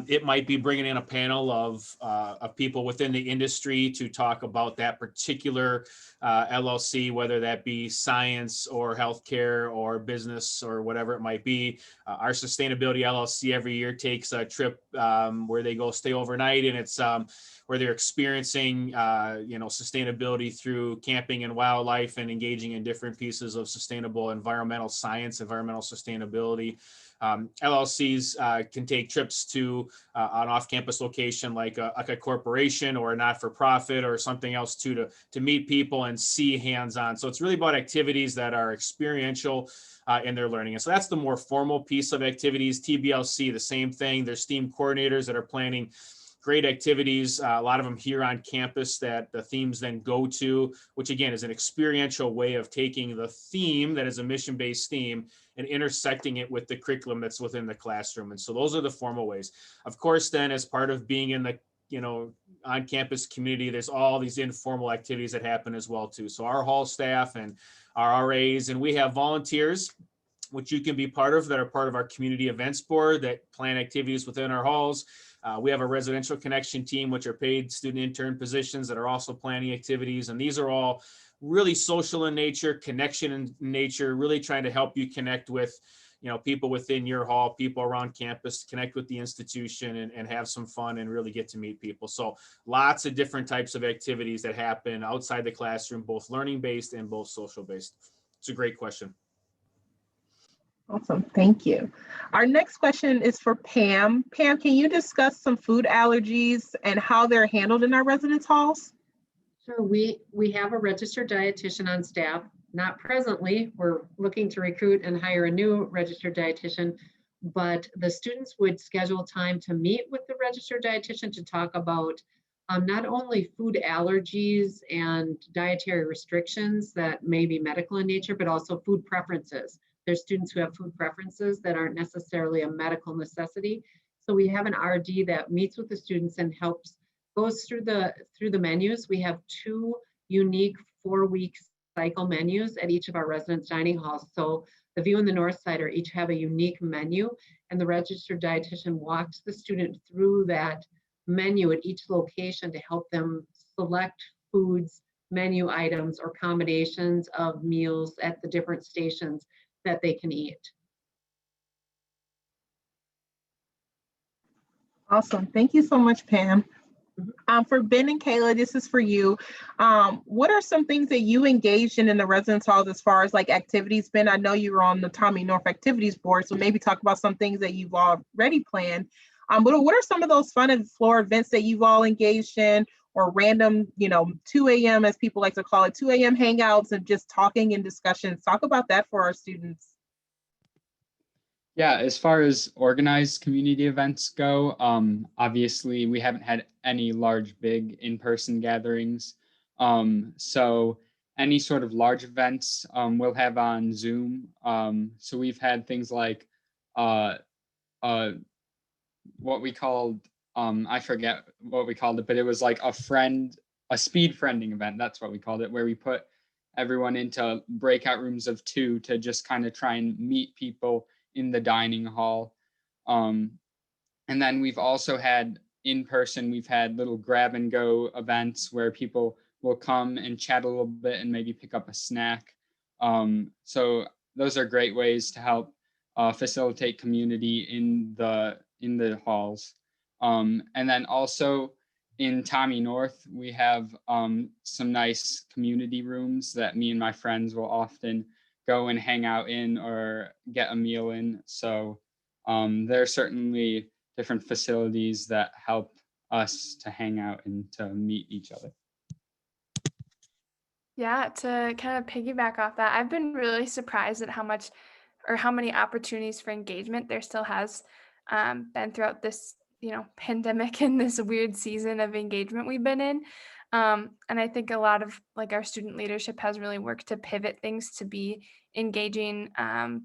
it might be bringing in a panel of people within the industry to talk about that particular LLC, whether that be science or healthcare or business or whatever it might be. Our sustainability LLC every year takes a trip where they go stay overnight, and it's where they're experiencing, sustainability through camping and wildlife and engaging in different pieces of sustainable environmental science, environmental sustainability. LLCs can take trips to an off-campus location like a corporation or a not-for-profit or something else to meet people and see hands-on. So it's really about activities that are experiential in their learning. And so that's the more formal piece of activities. TBLC, the same thing. There's theme coordinators that are planning great activities, a lot of them here on campus that the themes then go to, which again is an experiential way of taking the theme that is a mission-based theme and intersecting it with the curriculum that's within the classroom. And so those are the formal ways. Of course, then as part of being in the on-campus community, there's all these informal activities that happen as well too. So our hall staff and our RAs, and we have volunteers which you can be part of that are part of our community events board that plan activities within our halls. We have a residential connection team, which are paid student intern positions that are also planning activities. And these are all really social in nature, connection in nature, really trying to help you connect with, people within your hall, people around campus, connect with the institution and have some fun and really get to meet people. So lots of different types of activities that happen outside the classroom, both learning-based and both social-based. It's a great question. Awesome, thank you. Our next question is for Pam. Pam, can you discuss some food allergies and how they're handled in our residence halls? Sure, we have a registered dietitian on staff. Not presently, we're looking to recruit and hire a new registered dietitian, but the students would schedule time to meet with the registered dietitian to talk about not only food allergies and dietary restrictions that may be medical in nature, but also food preferences. There's students who have food preferences that aren't necessarily a medical necessity. So we have an RD that meets with the students and goes through the menus. We have 2 unique 4-week cycle menus at each of our residence dining halls. So the View and the North Side each have a unique menu, and the registered dietitian walks the student through that menu at each location to help them select foods, menu items, or combinations of meals at the different stations that they can eat. Awesome. Thank you so much, Pam. For Ben and Kayla, this is for you. What are some things that you engaged in the residence halls as far as like activities? Ben, I know you were on the Tommie North Activities Board, so maybe talk about some things that you've already planned. But what are some of those fun and floor events that you've all engaged in, or random, 2 a.m. as people like to call it, 2 a.m. hangouts and just talking and discussions? Talk about that for our students. Yeah, as far as organized community events go, obviously we haven't had any big in-person gatherings. So any sort of large events we'll have on Zoom. So we've had things like what we called, I forget what we called it, but it was like a speed friending event. That's what we called it, where we put everyone into breakout rooms of 2 to just kind of try and meet people in the dining hall. And then we've also had in person, we've had little grab and go events where people will come and chat a little bit and maybe pick up a snack. So those are great ways to help facilitate community in the halls. And then also in Tommie North, we have some nice community rooms that me and my friends will often go and hang out in or get a meal in. So there are certainly different facilities that help us to hang out and to meet each other. Yeah, to kind of piggyback off that, I've been really surprised at how much or how many opportunities for engagement there still has been throughout this, pandemic and this weird season of engagement we've been in. And I think a lot of like our student leadership has really worked to pivot things to be engaging,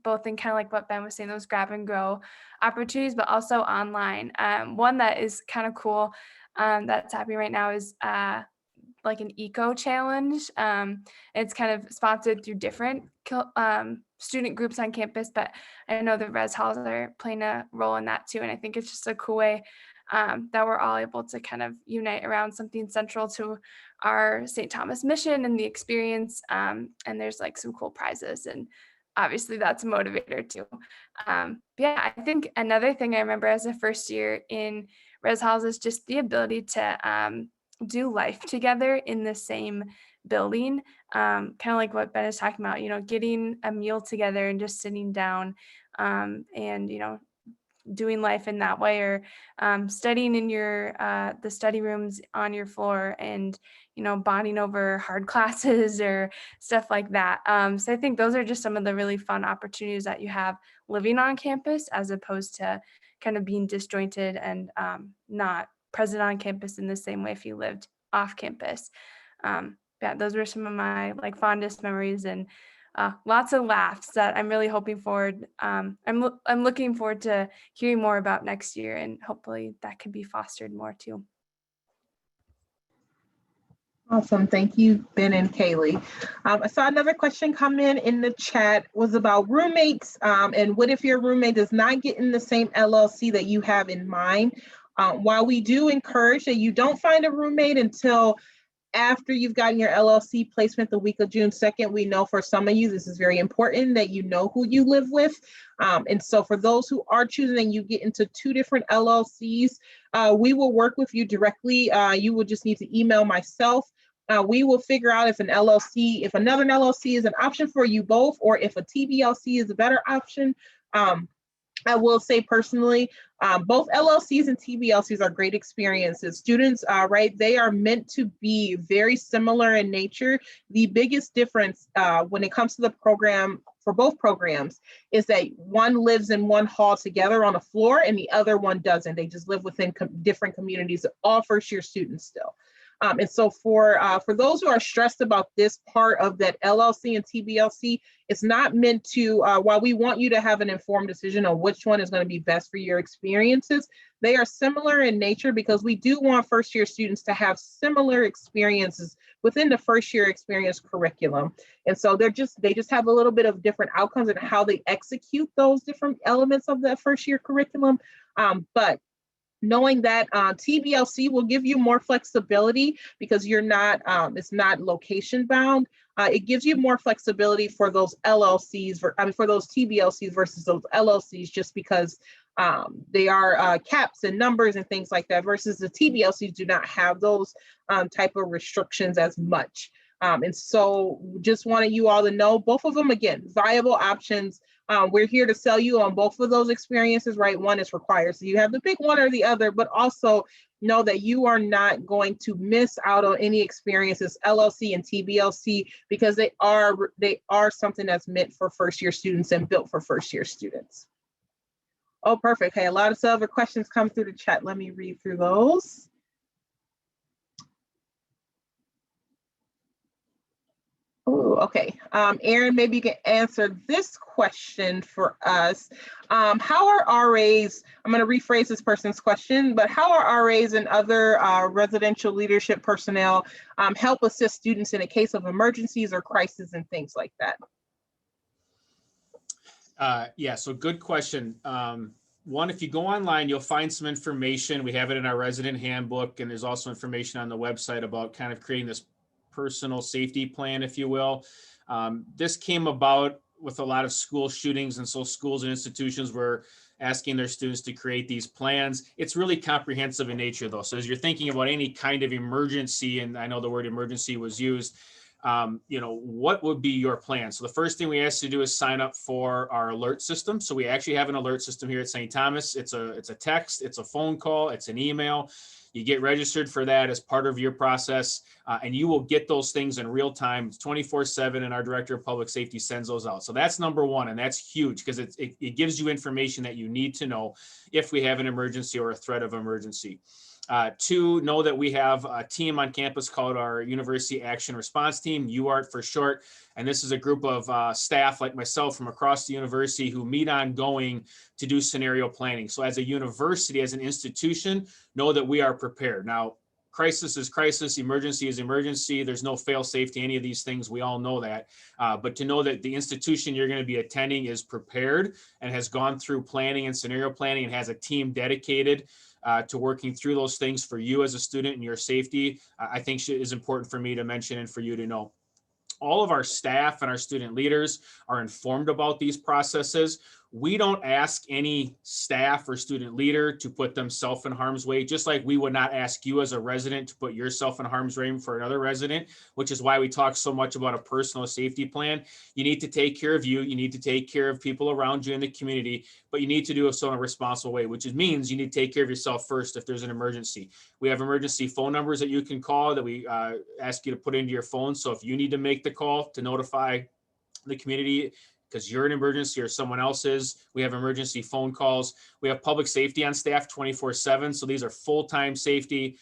both in kind of like what Ben was saying, those grab and go opportunities, but also online. One that is kind of cool that's happening right now is like an eco challenge. It's kind of sponsored through different student groups on campus, but I know the res halls are playing a role in that too. And I think it's just a cool way that we're all able to kind of unite around something central to our St. Thomas mission and the experience. And there's like some cool prizes, and obviously that's a motivator too. Yeah, I think another thing I remember as a first year in res halls is just the ability to do life together in the same building, kind of like what Ben is talking about, getting a meal together and just sitting down and, doing life in that way, or studying in your the study rooms on your floor and, bonding over hard classes or stuff like that. So I think those are just some of the really fun opportunities that you have living on campus, as opposed to kind of being disjointed and not present on campus in the same way if you lived off campus. Yeah, those were some of my like fondest memories, and lots of laughs that I'm really hoping forward. I'm looking forward to hearing more about next year, and hopefully that can be fostered more too. Awesome. Thank you, Ben and Kaylee. I saw another question come in the chat, was about roommates. And what if your roommate does not get in the same LLC that you have in mind? While we do encourage that you don't find a roommate until after you've gotten your LLC placement the week of June 2nd, we know for some of you, this is very important that you know who you live with. And so for those who are choosing and you get into 2 different LLCs, we will work with you directly. You will just need to email myself. We will figure out if another LLC is an option for you both, or if a TBLC is a better option. I will say personally, both LLCs and TBLCs are great experiences. Students, right, they are meant to be very similar in nature. The biggest difference when it comes to the program for both programs is that one lives in one hall together on a floor and the other one doesn't. They just live within different communities, all first-year students still. And so for those who are stressed about this part of that LLC and TBLC, it's not meant to, while we want you to have an informed decision on which one is going to be best for your experiences, they are similar in nature because we do want first year students to have similar experiences within the first year experience curriculum. And so they just have a little bit of different outcomes in how they execute those different elements of that first year curriculum. But knowing that TBLC will give you more flexibility because you're not, it's not location bound. It gives you more flexibility for those LLCs, for those TBLCs versus those LLCs, just because they are caps and numbers and things like that, versus the TBLCs do not have those type of restrictions as much. And so just wanted you all to know, both of them, again, viable options. We're here to sell you on both of those experiences, right? One is required, so you have to pick one or the other, but also know that you are not going to miss out on any experiences, LLC and TBLC, because they are something that's meant for first year students and built for first year students. Oh, perfect. Hey, a lot of other questions come through the chat. Let me read through those. Oh, okay. Aaron, maybe you can answer this question for us. How are RAs, I'm going to rephrase this person's question, but how are RAs and other residential leadership personnel help assist students in a case of emergencies or crises and things like that? Yeah, so good question. One, if you go online, you'll find some information. We have it in our resident handbook, and there's also information on the website about kind of creating this personal safety plan, if you will. This came about with a lot of school shootings, and so schools and institutions were asking their students to create these plans. It's really comprehensive in nature, though. So as you're thinking about any kind of emergency, and I know the word emergency was used, what would be your plan? So the first thing we ask you to do is sign up for our alert system. So we actually have an alert system here at St. Thomas. It's a text, it's a phone call, it's an email. You get registered for that as part of your process, and you will get those things in real time. It's 24/7, and our Director of Public Safety sends those out. So that's number one, and that's huge because it gives you information that you need to know if we have an emergency or a threat of emergency. Two, know that we have a team on campus called our University Action Response Team, UART for short. And this is a group of staff like myself from across the university who meet ongoing to do scenario planning. So as a university, as an institution, know that we are prepared. Now, crisis is crisis, emergency is emergency. There's no fail safe to any of these things. We all know that. But to know that the institution you're going to be attending is prepared and has gone through planning and scenario planning and has a team dedicated to working through those things for you as a student and your safety, I think is important for me to mention and for you to know. All of our staff and our student leaders are informed about these processes. We don't ask any staff or student leader to put themselves in harm's way, just like we would not ask you as a resident to put yourself in harm's way for another resident, which is why we talk so much about a personal safety plan. You need to take care of you. You need to take care of people around you in the community, but you need to do so in a responsible way, which means you need to take care of yourself first if there's an emergency. We have emergency phone numbers that you can call that we ask you to put into your phone. So if you need to make the call to notify the community because you're an emergency or someone else is, we have emergency phone calls. We have public safety on staff 24/7. So these are full-time safety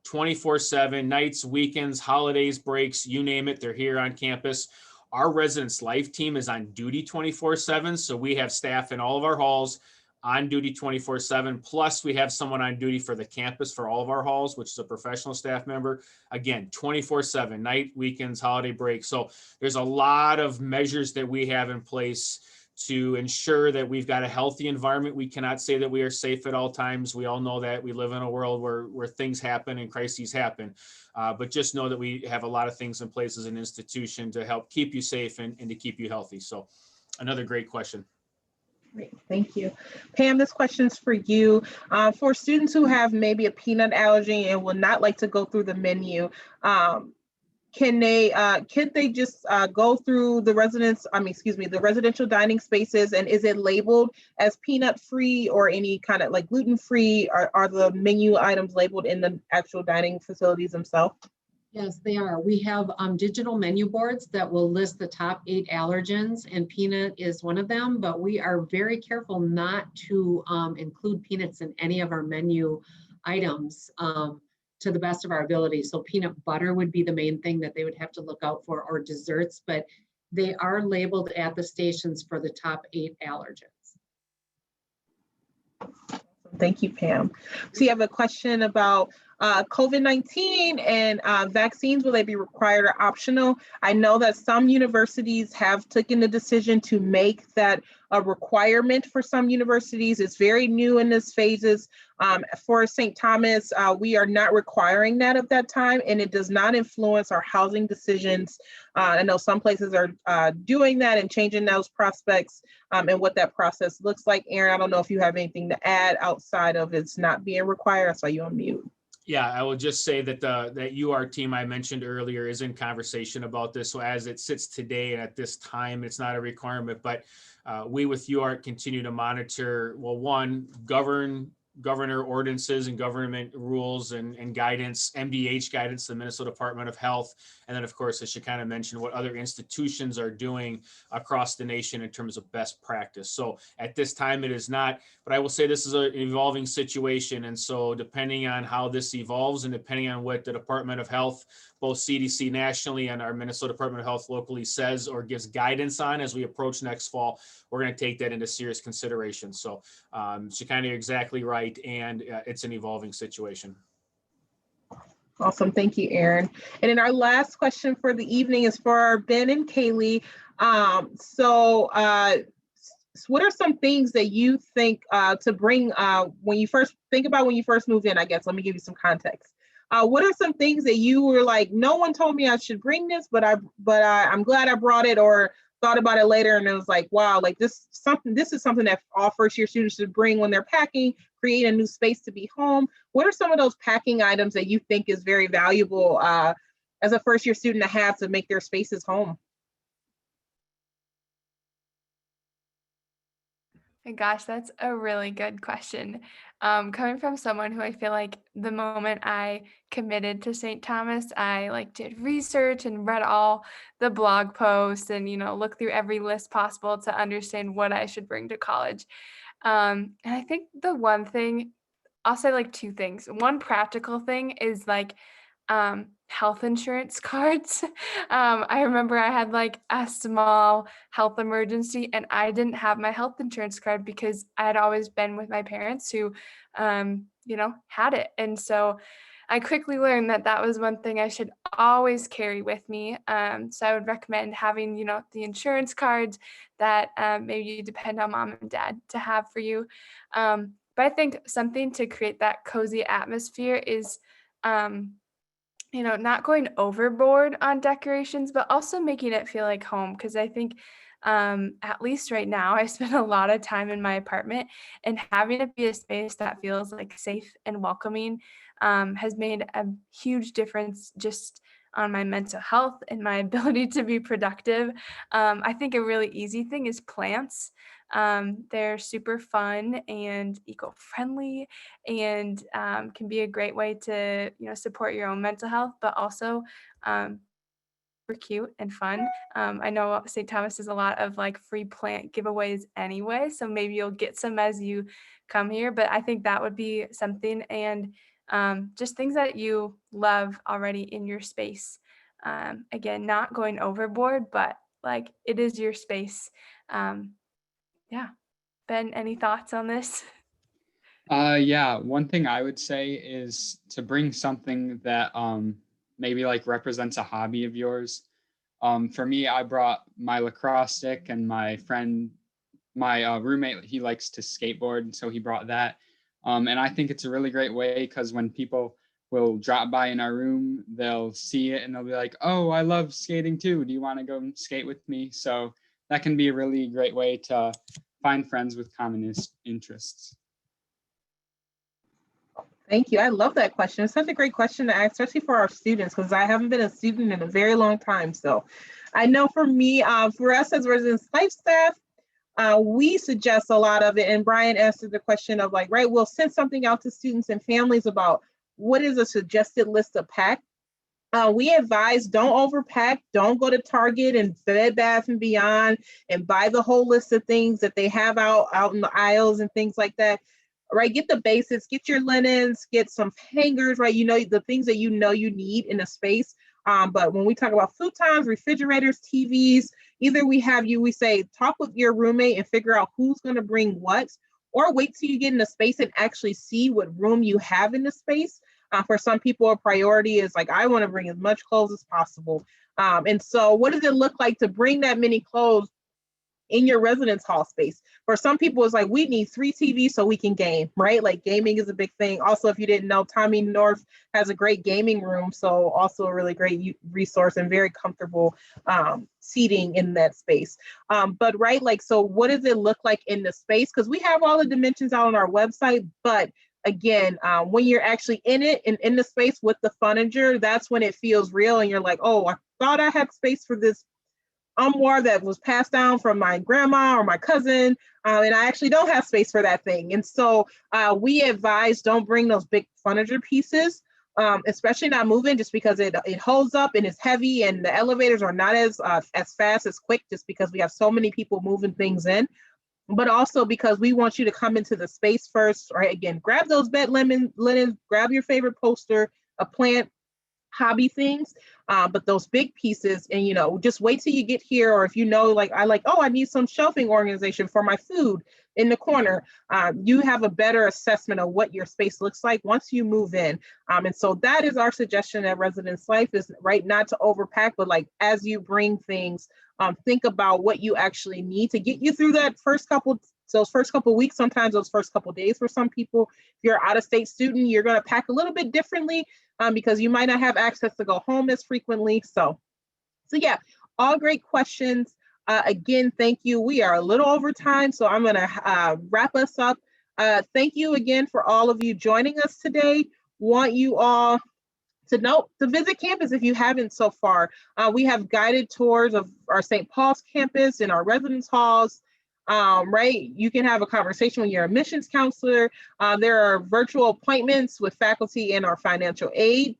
24/7, nights, weekends, holidays, breaks, you name it, they're here on campus. Our residence life team is on duty 24/7. So we have staff in all of our halls on duty 24/7. Plus we have someone on duty for the campus for all of our halls, which is a professional staff member. Again, 24/7, night, weekends, holiday breaks. So there's a lot of measures that we have in place to ensure that we've got a healthy environment. We cannot say that we are safe at all times. We all know that we live in a world where things happen and crises happen. But just know that we have a lot of things in place as an institution to help keep you safe and to keep you healthy. So another great question. Great, thank you. Pam, this question's for you. For students who have maybe a peanut allergy and would not like to go through the menu, can they just go through the the residential dining spaces, and is it labeled as peanut free or any kind of like gluten free? Are the menu items labeled in the actual dining facilities themselves? Yes, they are. We have digital menu boards that will list the top 8 allergens, and peanut is one of them, but we are very careful not to include peanuts in any of our menu items to the best of our ability. So peanut butter would be the main thing that they would have to look out for, or desserts, but they are labeled at the stations for the top 8 allergens. Thank you, Pam. So you have a question about COVID-19 and vaccines. Will they be required or optional? I know that some universities have taken the decision to make that a requirement for some universities. It's very new in this phases. For St. Thomas, we are not requiring that at that time, and it does not influence our housing decisions. I know some places are doing that and changing those prospects and what that process looks like. Aaron, I don't know if you have anything to add outside of it's not being required. I saw you on mute. Yeah, I will just say that that UART team I mentioned earlier is in conversation about this. So as it sits today and at this time, it's not a requirement, but we with UART continue to monitor, well, one, governor ordinances and government rules and guidance, MDH guidance, the Minnesota Department of Health. And then of course, as Shekinah mentioned, what other institutions are doing across the nation in terms of best practice. So at this time it is not, but I will say this is an evolving situation. And so depending on how this evolves and depending on what the Department of Health, both CDC nationally and our Minnesota Department of Health locally says or gives guidance on as we approach next fall, we're going to take that into serious consideration. So Shekinah, you're exactly right. And it's an evolving situation. Awesome. Thank you, Aaron. And then our last question for the evening is for Ben and Kaylee. So what are some things that you think to bring when you first moved in, I guess, let me give you some context. What are some things that you were like, no one told me I should bring this, but I'm glad I brought it, or thought about it later and it was like, wow, like this is something that all first year students should bring when they're packing, create a new space to be home. What are some of those packing items that you think is very valuable as a first year student to have to make their spaces home? My gosh, that's a really good question. Coming from someone who I feel like the moment I committed to St. Thomas, I like did research and read all the blog posts and, look through every list possible to understand what I should bring to college. And I think the one thing, I'll say like two things. One practical thing is like health insurance cards. I remember I had like a small health emergency and I didn't have my health insurance card because I had always been with my parents who, had it. And so I quickly learned that that was one thing I should always carry with me. So I would recommend having, the insurance cards that maybe you depend on mom and dad to have for you. But I think something to create that cozy atmosphere is, not going overboard on decorations, but also making it feel like home. Because I think, at least right now, I spend a lot of time in my apartment, and having it be a space that feels like safe and welcoming has made a huge difference just on my mental health and my ability to be productive. I think a really easy thing is plants. They're super fun and eco-friendly and can be a great way to, support your own mental health, but also super cute and fun. I know St. Thomas does a lot of like free plant giveaways anyway, so maybe you'll get some as you come here, but I think that would be something. And just things that you love already in your space. Again, not going overboard, but like it is your space. Yeah. Ben, any thoughts on this? Yeah, one thing I would say is to bring something that maybe like represents a hobby of yours. For me, I brought my lacrosse stick, and my friend, my roommate, he likes to skateboard, so he brought that. And I think it's a really great way because when people will drop by in our room, they'll see it and they'll be like, "Oh, I love skating too. Do you want to go and skate with me?" So that can be a really great way to find friends with common interests. Thank you. I love that question. It's such a great question to ask, especially for our students, because I haven't been a student in a very long time. So I know for me, for us as residence life staff, we suggest a lot of it. And Brian answered the question of like, right, we'll send something out to students and families about what is a suggested list of pack. We advise don't overpack, don't go to Target and Bed Bath and Beyond and buy the whole list of things that they have out in the aisles and things like that. Right, get the basics, get your linens, get some hangers, right? The things that you need in a space. But when we talk about futons, refrigerators, TVs, either we say talk with your roommate and figure out who's going to bring what, or wait till you get in the space and actually see what room you have in the space. For some people, a priority is like, I want to bring as much clothes as possible. And so what does it look like to bring that many clothes in your residence hall space? For some people, it's like, we need 3 TVs so we can game, right? Like gaming is a big thing. Also, if you didn't know, Tommie North has a great gaming room. So also a really great resource and very comfortable seating in that space. But right, like, so what does it look like in the space? Because we have all the dimensions out on our website, but again, when you're actually in it and in the space with the furniture, that's when it feels real. And you're like, oh, I thought I had space for this armoire that was passed down from my grandma or my cousin, and I actually don't have space for that thing. And so we advise don't bring those big furniture pieces, especially not moving, just because it holds up and it's heavy, and the elevators are not as fast as quick, just because we have so many people moving things in. But also because we want you to come into the space first, right? Again, grab those bed linens, grab your favorite poster, a plant, hobby things, but those big pieces, and just wait till you get here. Or if like I need some shelving organization for my food in the corner, you have a better assessment of what your space looks like once you move in. And so that is our suggestion at Residence Life, is right, not to overpack, but like as you bring things, think about what you actually need to get you through that first couple So those first couple of weeks, sometimes those first couple of days for some people, if you're an out-of-state student, you're going to pack a little bit differently because you might not have access to go home as frequently. So yeah, all great questions. Again, thank you. We are a little over time, so I'm going to wrap us up. Thank you again for all of you joining us today. Want you all to visit campus if you haven't so far. We have guided tours of our St. Paul's campus and our residence halls. Right, you can have a conversation with your admissions counselor. There are virtual appointments with faculty and our financial aid.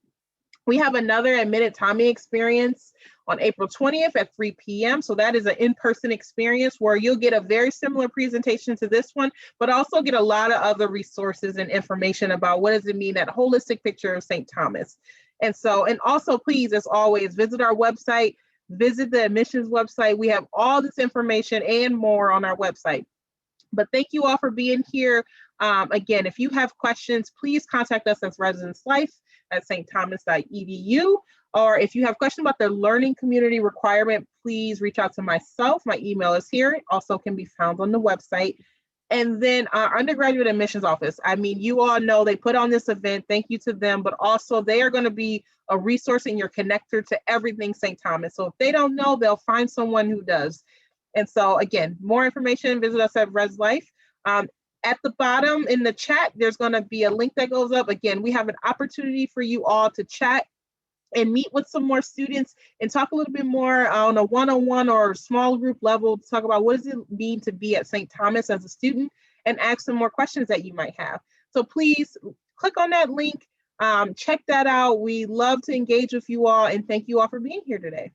We have another admitted Tommie experience on April 20th at 3 p.m. So that is an in-person experience where you'll get a very similar presentation to this one, but also get a lot of other resources and information about what does it mean, that holistic picture of St. Thomas. And also please, as always, visit our website, visit the admissions website. We have all this information and more on our website. But thank you all for being here. Again, if you have questions, please contact us as Residence Life at stthomas.edu. Or if you have questions about the learning community requirement, please reach out to myself. My email is here. It also can be found on the website. And then our undergraduate admissions office. I mean, you all know they put on this event. Thank you to them, but also they are going to be a resource and your connector to everything St. Thomas. So if they don't know, they'll find someone who does. And so again, more information, visit us at Res Life. At the bottom in the chat, there's going to be a link that goes up. Again, we have an opportunity for you all to chat and meet with some more students and talk a little bit more on a one-on-one or small group level to talk about what does it mean to be at St. Thomas as a student and ask some more questions that you might have. So please click on that link, check that out. We love to engage with you all and thank you all for being here today.